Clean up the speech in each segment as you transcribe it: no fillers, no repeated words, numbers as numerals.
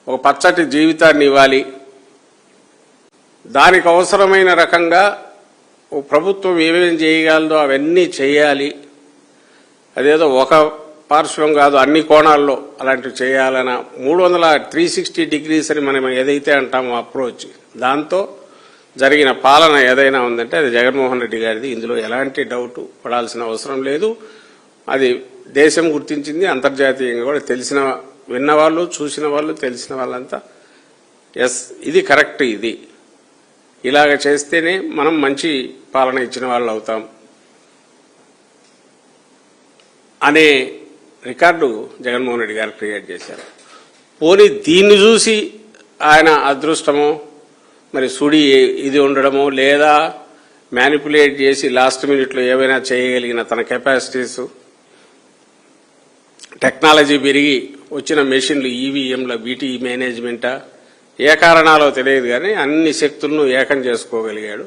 ఒక పచ్చటి జీవితాన్ని ఇవ్వాలి. దానికి అవసరమైన రకంగా ప్రభుత్వం ఏమేం చేయగలదో అవన్నీ చేయాలి. అదేదో ఒక పార్శ్వం కాదు, అన్ని కోణాల్లో అలాంటివి చేయాలన్న 360 డిగ్రీస్ అని మనం ఏదైతే అంటామో అప్రోచ్, దాంతో జరిగిన పాలన ఏదైనా ఉందంటే అది జగన్మోహన్ రెడ్డి గారిది. ఇందులో ఎలాంటి డౌట్ పడాల్సిన అవసరం లేదు. అది దేశం గుర్తించింది, అంతర్జాతీయంగా కూడా తెలిసిన విన్నవాళ్ళు, చూసిన వాళ్ళు, తెలిసిన వాళ్ళంతా ఎస్ ఇది కరెక్ట్, ఇది ఇలాగ చేస్తేనే మనం మంచి పాలన ఇచ్చిన వాళ్ళు అవుతాం అనే రికార్డు జగన్మోహన్ రెడ్డి గారు క్రియేట్ చేశారు. పోనీ దీన్ని చూసి ఆయన అదృష్టమో మరి సుడి ఇది ఉండడమో లేదా మ్యానిపులేట్ చేసి లాస్ట్ మినిట్లో ఏవైనా చేయగలిగిన తన కెపాసిటీస్, టెక్నాలజీ పెరిగి వచ్చిన మెషిన్లు, ఈవీఎంల బీటీ మేనేజ్మెంటా ఏ కారణాలో తెలియదు కానీ అన్ని శక్తులను ఏకం చేసుకోగలిగాడు.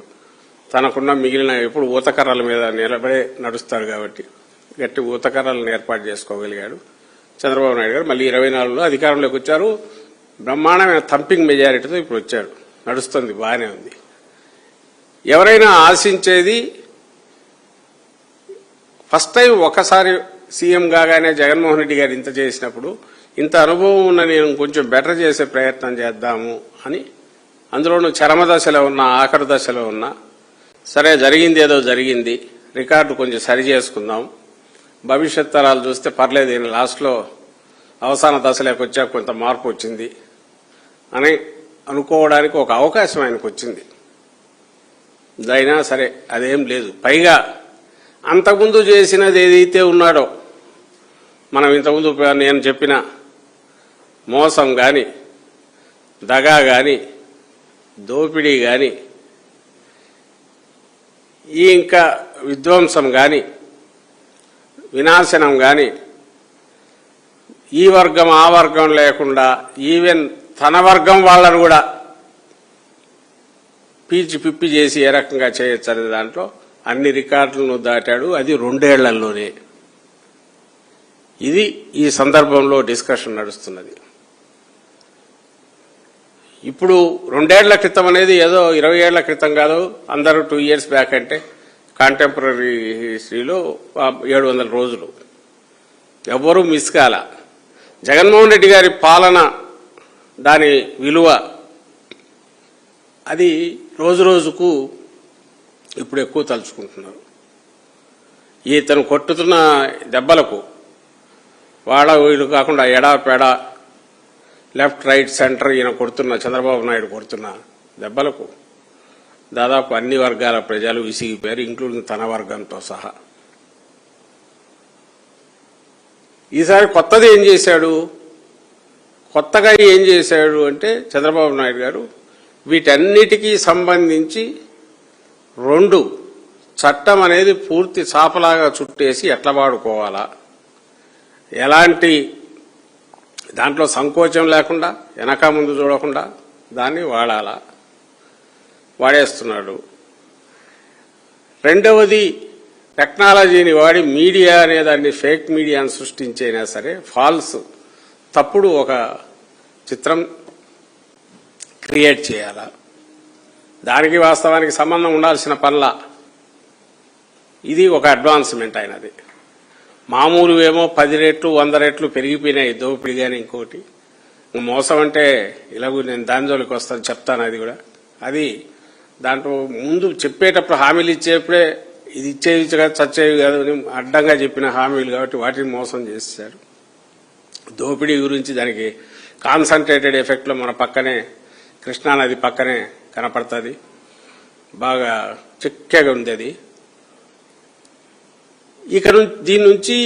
తనకున్న మిగిలిన ఎప్పుడు ఊతకర్రల మీద నిలబడే నడుస్తాడు కాబట్టి గట్టి ఊతకర్రలను ఏర్పాటు చేసుకోగలిగాడు చంద్రబాబు నాయుడు గారు. మళ్ళీ 24లో అధికారంలోకి వచ్చారు. బ్రహ్మాండమైన థంపింగ్ మెజారిటీతో ఇప్పుడు వచ్చాడు, నడుస్తుంది, బాగానే ఉంది. ఎవరైనా ఆశించేది ఫస్ట్ టైం ఒకసారి సీఎం కాగానే జగన్మోహన్ రెడ్డి గారు ఇంత చేసినప్పుడు ఇంత అనుభవం ఉన్న నేను కొంచెం బెటర్ చేసే ప్రయత్నం చేద్దాము అని, అందులోనూ చరమదశలో ఉన్న, ఆఖరి దశలో ఉన్న, సరే జరిగింది ఏదో జరిగింది, రికార్డు కొంచెం సరి చేసుకుందాం, భవిష్యత్ తరాలు చూస్తే పర్లేదు, ఈయన లాస్ట్లో అవసాన దశలోకి వచ్చాక కొంత మార్పు వచ్చింది అని అనుకోవడానికి ఒక అవకాశం ఆయనకు వచ్చింది. అయినా సరే అదేం లేదు. పైగా అంతకుముందు చేసినది ఏదైతే ఉన్నాడో, మనం ఇంతకుముందు నేను చెప్పిన మోసం కానీ, దగా కానీ, దోపిడీ కానీ, ఈ ఇంకా విధ్వంసం కానీ, వినాశనం కానీ, ఈ వర్గం ఆ వర్గం లేకుండా ఈవెన్ తన వర్గం వాళ్ళను కూడా పీల్చి పిప్పి చేసి ఏ రకంగా చేయొచ్చు అనే దాంట్లో అన్ని రికార్డులను దాటాడు. అది 2 ఏళ్లలోనే. ఇది ఈ సందర్భంలో డిస్కషన్ నడుస్తున్నది. ఇప్పుడు 2 ఏళ్ల క్రితం అనేది ఏదో 20 ఏళ్ల క్రితం కాదు, అందరూ 2 years బ్యాక్ అంటే కాంటెంపరీ హిస్టరీలో 700 రోజులు ఎవ్వరూ మిస్ కాల. జగన్మోహన్ రెడ్డి గారి పాలన, దాని విలువ అది రోజు రోజుకు ఇప్పుడు ఎక్కువ తలుచుకుంటున్నారు. ఈతను కొట్టుతున్న దెబ్బలకు వాళ్ళ వీళ్ళు కాకుండా ఎడాపెడా లెఫ్ట్ రైట్ సెంటర్ ఈయన కొడుతున్న, చంద్రబాబు నాయుడు కొడుతున్న దెబ్బలకు దాదాపు అన్ని వర్గాల ప్రజలు విసిగిపోయారు, ఇంక్లూడింగ్ తన వర్గంతో సహా. ఈసారి కొత్తది ఏం చేశాడు? కొత్తగా ఏం చేశాడు అంటే చంద్రబాబు నాయుడు గారు వీటన్నిటికీ సంబంధించి 2 చట్టం అనేది పూర్తి చాపలాగా చుట్టేసి ఎట్లా వాడుకోవాలా, ఎలాంటి దాంట్లో సంకోచం లేకుండా, వెనక ముందు చూడకుండా దాన్ని వాడాలా, వాడేస్తున్నాడు. రెండవది, టెక్నాలజీని వాడి మీడియా అనే దాన్ని ఫేక్ మీడియాను సృష్టించైనా సరే ఫాల్స్, తప్పుడు ఒక చిత్రం క్రియేట్ చేయాలా. దానికి వాస్తవానికి సంబంధం ఉండాల్సిన పనుల ఇది ఒక అడ్వాన్స్మెంట్ అయినది. మామూలు ఏమో 10 రెట్లు 100 రెట్లు పెరిగిపోయినాయి దోపిడీ. కానీ ఇంకోటి మోసం అంటే ఇలాగూ నేను దాని జోలికి వస్తాను, చెప్తాను. అది కూడా అది దాంట్లో ముందు చెప్పేటప్పుడు హామీలు ఇచ్చేప్పుడే ఇది ఇచ్చేవి కాదు, చచ్చేవి కాదు అని అడ్డంగా చెప్పిన హామీలు కాబట్టి వాటిని మోసం చేశారు. దోపిడీ గురించి దానికి కాన్సన్ట్రేటెడ్ ఎఫెక్ట్లో మన పక్కనే కృష్ణానది పక్కనే కనపడుతుంది, బాగా చిక్కగా ఉంది అది. ఇక దీని నుంచి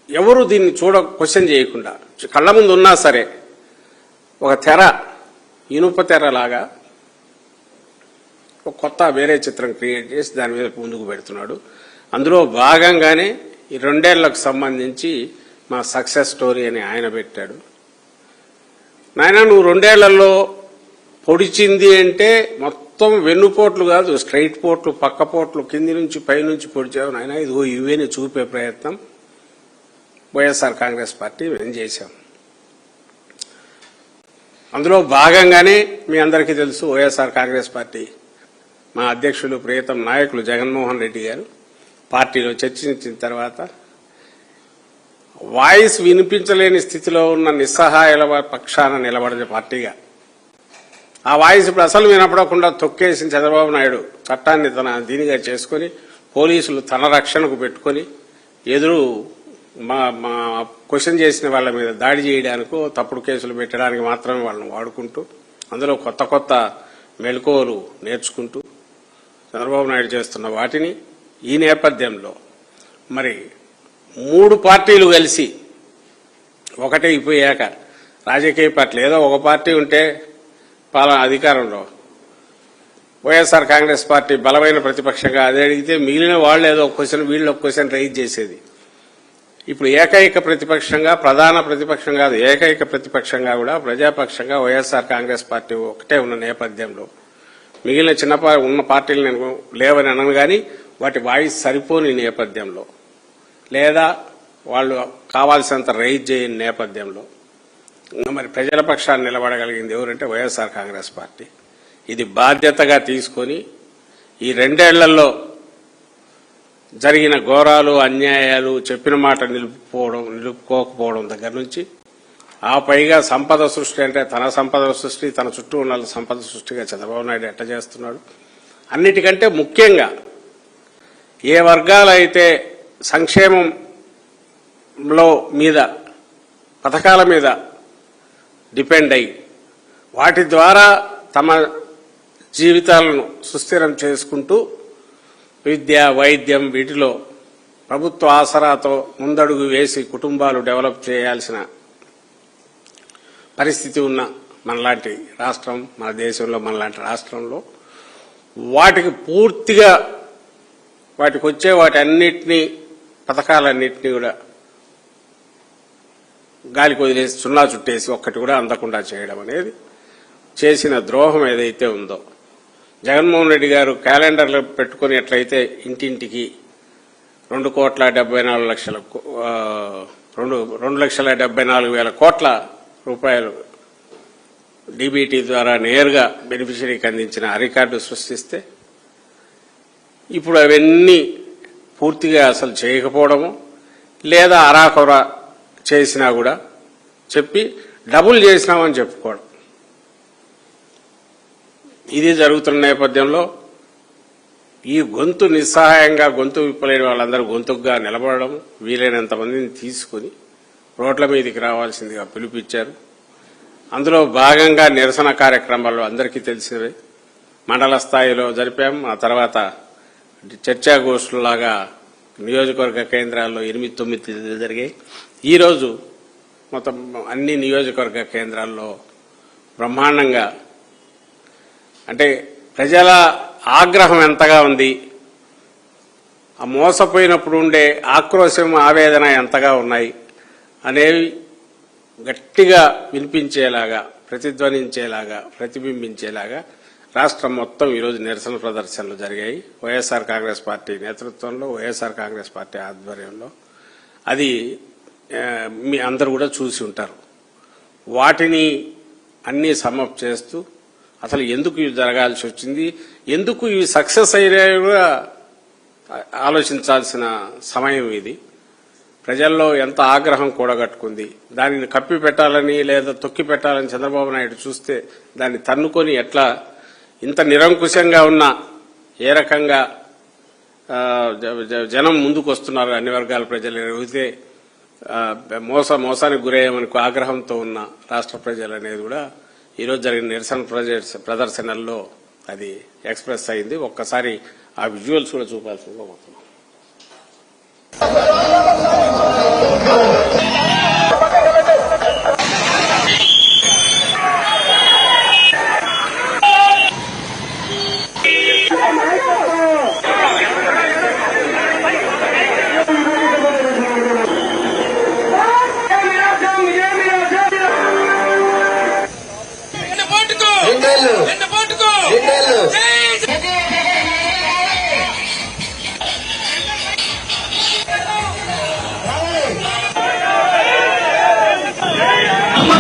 ఎవరు దీన్ని క్వశ్చన్ చేయకుండా కళ్ళ ముందు ఉన్నా సరే ఒక తెర, ఇనుప తెర లాగా ఒక కొత్త వేరే చిత్రం క్రియేట్ చేసి దాని మీద ముందుకు పెడుతున్నాడు. అందులో భాగంగానే ఈ 2 ఏళ్లకు సంబంధించి మా సక్సెస్ స్టోరీ అని ఆయన పెట్టాడు. నాయన నువ్వు 2 ఏళ్లలో పొడిచింది అంటే మొత్తం వెన్నుపోట్లు కాదు, స్ట్రైట్ పోట్లు, పక్క పోట్లు, కింది నుంచి పైనుంచి పొడిచావు నాయన. ఇదిగో ఇవేని చూపే ప్రయత్నం వైఎస్ఆర్ కాంగ్రెస్ పార్టీ మేము చేశాం. అందులో భాగంగానే మీ అందరికీ తెలుసు వైఎస్ఆర్ కాంగ్రెస్ పార్టీ మా అధ్యక్షులు ప్రియతమ నాయకులు జగన్మోహన్ రెడ్డి గారు పార్టీలో చర్చించిన తర్వాత వాయిస్ వినిపించలేని స్థితిలో ఉన్న నిస్సహాయాల పక్షాన నిలబడే పార్టీగా ఆ వాయిస్ ఇప్పుడు అసలు వినపడకుండా తొక్కేసిన చంద్రబాబు నాయుడు చట్టాన్ని తన దీనిగా చేసుకుని పోలీసులు తన రక్షణకు పెట్టుకుని ఎదురు మా క్వశ్చన్ చేసిన వాళ్ళ మీద దాడి చేయడానికో తప్పుడు కేసులు పెట్టడానికి మాత్రమే వాళ్ళని వాడుకుంటూ అందులో కొత్త కొత్త మెళకువలు నేర్చుకుంటూ చంద్రబాబు నాయుడు చేస్తున్న వాటిని ఈ నేపథ్యంలో మరి 3 పార్టీలు కలిసి ఒకటే అయిపోయాక రాజకీయ పార్టీలు ఏదో ఒక పార్టీ ఉంటే పాలన అధికారంలో వైఎస్ఆర్ కాంగ్రెస్ పార్టీ బలమైన ప్రతిపక్షంగా అదే అడిగితే మిగిలిన వాళ్ళు ఏదో ఒక క్వశ్చన్ వీళ్ళు ఒక క్వశ్చన్ రైజ్ చేసేది. ఇప్పుడు ఏకైక ప్రతిపక్షంగా ప్రధాన ప్రతిపక్షం కాదు ఏకైక ప్రతిపక్షంగా కూడా ప్రజాపక్షంగా వైఎస్ఆర్ కాంగ్రెస్ పార్టీ ఒకటే ఉన్న నేపథ్యంలో మిగిలిన చిన్న ఉన్న పార్టీలు నేను లేవని అనను కానీ వాటి వాయిస్ సరిపోని నేపథ్యంలో లేదా వాళ్ళు కావాల్సినంత రైజ్ చేయని నేపథ్యంలో మరి ప్రజల పక్షాన్ని నిలబడగలిగింది ఎవరంటే వైఎస్ఆర్ కాంగ్రెస్ పార్టీ. ఇది బాధ్యతగా తీసుకొని ఈ 2 ఏళ్లలో జరిగిన ఘోరాలు అన్యాయాలు చెప్పిన మాట నిలుపుకోకపోవడం దగ్గర నుంచి ఆ పైగా సంపద సృష్టి అంటే తన సంపద సృష్టి తన చుట్టూ ఉన్న సంపద సృష్టిగా చంద్రబాబు నాయుడు ఎట్ట చేస్తున్నాడు. అన్నిటికంటే ముఖ్యంగా ఏ వర్గాలైతే సంక్షేమంలో మీద పథకాల మీద డిపెండ్ అయ్యి వాటి ద్వారా తమ జీవితాలను సుస్థిరం చేసుకుంటూ విద్య వైద్యం వీటిలో ప్రభుత్వ ఆసరాతో ముందడుగు వేసి కుటుంబాలు డెవలప్ చేయాల్సిన పరిస్థితి ఉన్న మనలాంటి రాష్ట్రం మన దేశంలో మనలాంటి రాష్ట్రంలో వాటికి పూర్తిగా వాటికి వచ్చే వాటి అన్నిటినీ పథకాలన్నింటినీ కూడా గాలికి వదిలేసి సున్నా చుట్టేసి ఒక్కటి కూడా అందకుండా చేయడం అనేది చేసిన ద్రోహం ఏదైతే ఉందో జగన్మోహన్ రెడ్డి గారు క్యాలెండర్లో పెట్టుకుని ఎట్లయితే ఇంటింటికి 2,74,00,000 కోట్ల రూపాయలు డీబీటీ ద్వారా నేరుగా బెనిఫిషరీకి అందించిన రికార్డు సృష్టిస్తే ఇప్పుడు అవన్నీ పూర్తిగా అసలు చేయకపోవడము లేదా అరాకొర చేసినా కూడా చెప్పి డబుల్ చేసినామని చెప్పుకోవడం ఇది జరుగుతున్న నేపథ్యంలో ఈ గొంతు నిస్సహాయంగా గొంతు విప్పలేని వాళ్ళందరూ గొంతుగా నిలబడడం వీలైనంత మందిని తీసుకుని రోడ్ల మీదకి రావాల్సిందిగా పిలుపిచ్చారు. అందులో భాగంగా నిరసన కార్యక్రమాలు అందరికీ తెలిసినవే మండల స్థాయిలో జరిపాం. ఆ తర్వాత చర్చాగోష్ఠులాగా నియోజకవర్గ కేంద్రాల్లో 8-9 జరిగాయి. ఈరోజు మొత్తం అన్ని నియోజకవర్గ కేంద్రాల్లో బ్రహ్మాండంగా అంటే ప్రజల ఆగ్రహం ఎంతగా ఉంది, ఆ మోసపోయినప్పుడు ఉండే ఆక్రోశం ఆవేదన ఎంతగా ఉన్నాయి అనేవి గట్టిగా వినిపించేలాగా ప్రతిధ్వనించేలాగా ప్రతిబింబించేలాగా రాష్ట్రం మొత్తం ఈరోజు నిరసన ప్రదర్శనలు జరిగాయి. వైఎస్ఆర్ కాంగ్రెస్ పార్టీ నేతృత్వంలో వైఎస్ఆర్ కాంగ్రెస్ పార్టీ ఆధ్వర్యంలో అది మీ అందరూ కూడా చూసి ఉంటారు. వాటిని అన్నీ సమ్మప్ చేస్తూ అసలు ఎందుకు ఇవి జరగాల్సి వచ్చింది, ఎందుకు ఇవి సక్సెస్ అయ్యాయో కూడా ఆలోచించాల్సిన సమయం ఇది. ప్రజల్లో ఎంత ఆగ్రహం కూడగట్టుకుంది, దానిని కప్పి పెట్టాలని లేదా తొక్కి పెట్టాలని చంద్రబాబు నాయుడు చూస్తే దాన్ని తన్నుకొని ఎట్లా ఇంత నిరంకుశంగా ఉన్న ఏ రకంగా జనం ముందుకు వస్తున్నారు అన్ని వర్గాల ప్రజలు అయితే మోసానికి గురయ్యామని ఆగ్రహంతో ఉన్న రాష్ట్ర ప్రజలు అనేది కూడా ఈరోజు జరిగిన నిరసన ప్రదర్శనల్లో అది ఎక్స్ప్రెస్ అయింది. ఒక్కసారి ఆ విజువల్స్ కూడా చూపాల్సిందిగా పోతున్నాం.